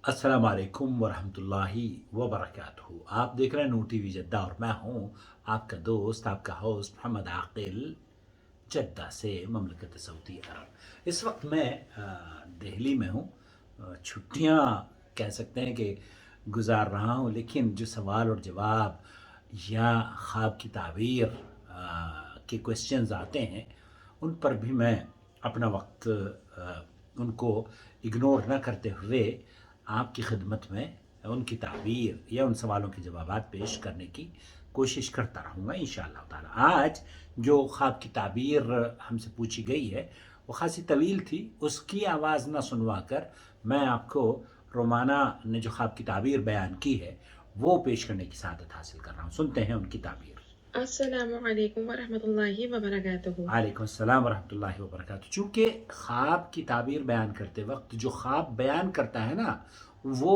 अस्सलाम वालेकुम वरहमतुल्लाहि वबरकातुहू। आप देख रहे हैं नूर टीवी जद्दा और मैं हूं आपका दोस्त, आपका होस्ट मोहम्मद आकिल, जद्दा से ममलकत सऊदी अरब। इस वक्त मैं दिल्ली में हूं। छुट्टियां कह सकते हैं कि गुजार रहा हूं, लेकिन जो सवाल और जवाब या ख्वाब की ताबीर के क्वेश्चंस आते हैं, उन पर भी मैं अपना वक्त उनको इग्नोर न करते हुए आपकी खिदमत में उनकी ताबीर या उन सवालों के जवाब पेश करने की कोशिश करता रहूँगा इंशाअल्लाह ताला। आज जो ख्वाब की ताबीर हमसे पूछी गई है वो खासी तवील थी, उसकी आवाज़ न सुनवा कर मैं आपको रोमाना ने जो ख्वाब की ताबीर बयान की है वो पेश करने की सादत हासिल कर रहा हूँ। सुनते हैं उनकी ताबीर। अस्सलामु अलैकुम वरहमतुल्लाहि वबरकातुहू। वालेकुम अस्सलाम वरहमतुल्लाहि वबरकातुहू। चूँकि ख्वाब की ताबीर बयान करते वक्त जो ख्वाब बयान करता है ना, वो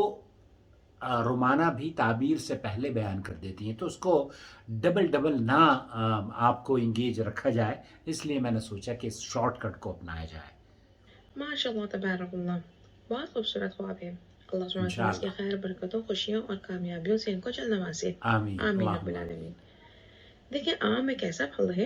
रोमाना भी ताबीर से पहले बयान कर देती हैं, तो उसको डबल डबल ना आपको इंगेज रखा जाए, इसलिए मैंने सोचा कि इस शॉर्टकट को अपनाया जाए। माशाअल्लाह तबारकल्लाह, बहुत खूबसूरत ख्वाब है। अल्लाह सुब्हानहू व तआला इसकी इंशाअल्लाह। खैर, बरकतों, खुशियों और कामयाबियों से इनको जल्द नवाजे। आमीन आमीन रब्बिल अल्लाहुम्मा आमीन। आलमीन। देखिए, आम एक ऐसा फल है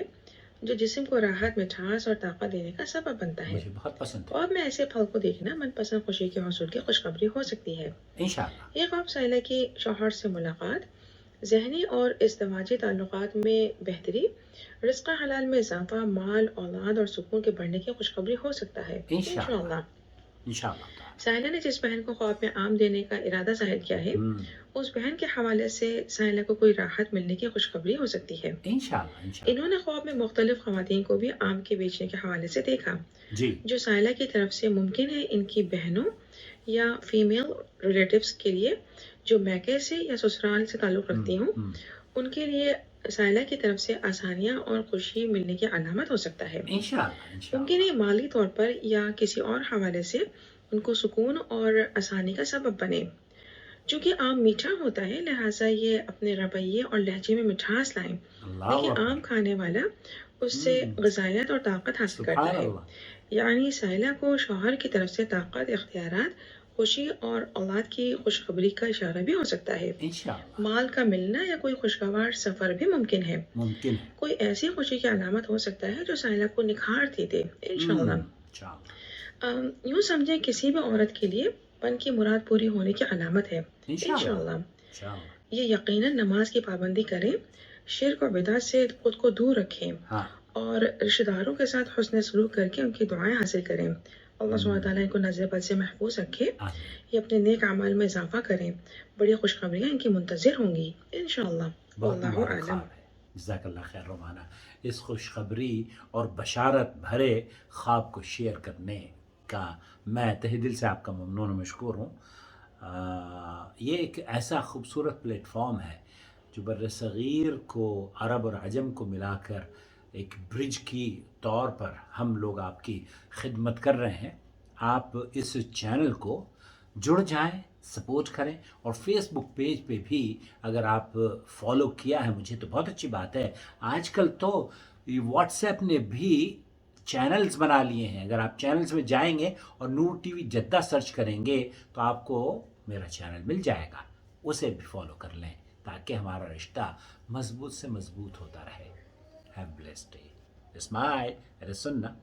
जो जिस्म को राहत, मिठास और ताकत देने का सबब बनता है। मुझे बहुत पसंद है। ख्वाब में ऐसे फल को देखना मनपसंद खुशी के हौसूल की खुशखबरी हो सकती है। इंशाअल्लाह। ये ख्वाब साइला की शौहर से मुलाकात, ज़हनी और इज़्दिवाजी ताल्लुकात में बेहतरी, रिज़्क़ हलाल में इज़ाफ़ा, माल, औलाद और सुकून के बढ़ने की खुशखबरी हो सकता है इंशाअल्लाह इंशाअल्लाह। इंशाअल्लाह ताला। साइला ने जिस बहन को ख्वाब में आम देने का इरादा ज़ाहिर किया है, उस बहन के हवाले से साइला को कोई राहत मिलने की खुशखबरी हो सकती है। इंशाअल्लाह इंशाअल्लाह। इन्होंने ख्वाब में मुख्तलिफ ख़वातीन को भी आम के बेचने के हवाले से देखा, जी। जो साइला की तरफ से मुमकिन है इनकी बहनों या फीमेल रिलेटिव्स के लिए जो मैके से या ससुराल से ताल्लुक़ रखती हों, उनके लिए साइला की तरफ से आसानियाँ और खुशी मिलने की अलामत हो सकता है। इंशाअल्लाह मुमकिन इंशाअल्लाह। है माली तौर पर या किसी और हवाले से उनको सुकून और आसानी का सबब बने। चूँकि आम मीठा होता है, लिहाजा ये अपने रवैये और लहजे में मिठास लाएं। अल्लाहु देखिए, आम अकबर। खाने वाला उससे ग़िज़ायत और ताकत हासिल करता सुभान है। अल्लाह। यानी साइला को शौहर की तरफ से ताकत, इख्तियारात, खुशी और औलाद की खुशखबरी का इशारा भी हो सकता है। इंशाअल्लाह माल का मिलना या कोई खुशगवार सफ़र भी मुमकिन है। मुमकिन है। कोई ऐसी खुशी की अलामत हो सकता है जो साइला को निखार दे इंशाअल्लाह। इंशाअल्लाह यूँ समझें, किसी भी औरत के लिए मन की मुराद पूरी होने की अलामत है इंशाअल्लाह इंशाअल्लाह। इंशाअल्लाह। ये यकीनन नमाज की पाबंदी करें, शिर्क और बिदअत से खुद को दूर रखें हाँ। और रिश्तेदारों के साथ हुस्न सलूक करके उनकी दुआएं हासिल करें। अल्लाह सुब्हानहू व तआला इनको नज़र बद से महफूज रखे। आमीन। ये अपने नेक अमाल में इजाफा करें। बड़ी खुशखबरियाँ इनकी मुंतज़िर होंगी इंशाअल्लाह। बहुत वल्लाहु मुबारक आलम। ख्वाब है। जज़ाकल्लाह खैर रोमाना, इस खुशखबरी और बशारत भरे ख्वाब को शेयर करने का मैं तहे दिल से आपका ममनून व मशकूर हूँ। ये एक ऐसा खूबसूरत प्लेटफॉर्म है जो बर्र-ए-सग़ीर को, अरब और अजम को मिलाकर एक ब्रिज की तौर पर हम लोग आपकी खिदमत कर रहे हैं। आप इस चैनल को जुड़ जाएं, सपोर्ट करें, और फेसबुक पेज पे भी अगर आप फॉलो किया है मुझे तो बहुत अच्छी बात है। आजकल तो व्हाट्सएप ने भी चैनल्स बना लिए हैं। अगर आप चैनल्स में जाएंगे और नूर टीवी जद्दा सर्च करेंगे तो आपको मेरा चैनल मिल जाएगा, उसे भी फॉलो कर लें ताकि हमारा रिश्ता मजबूत से मजबूत होता रहे। Have blessed day. स्माइल, सुन्ना।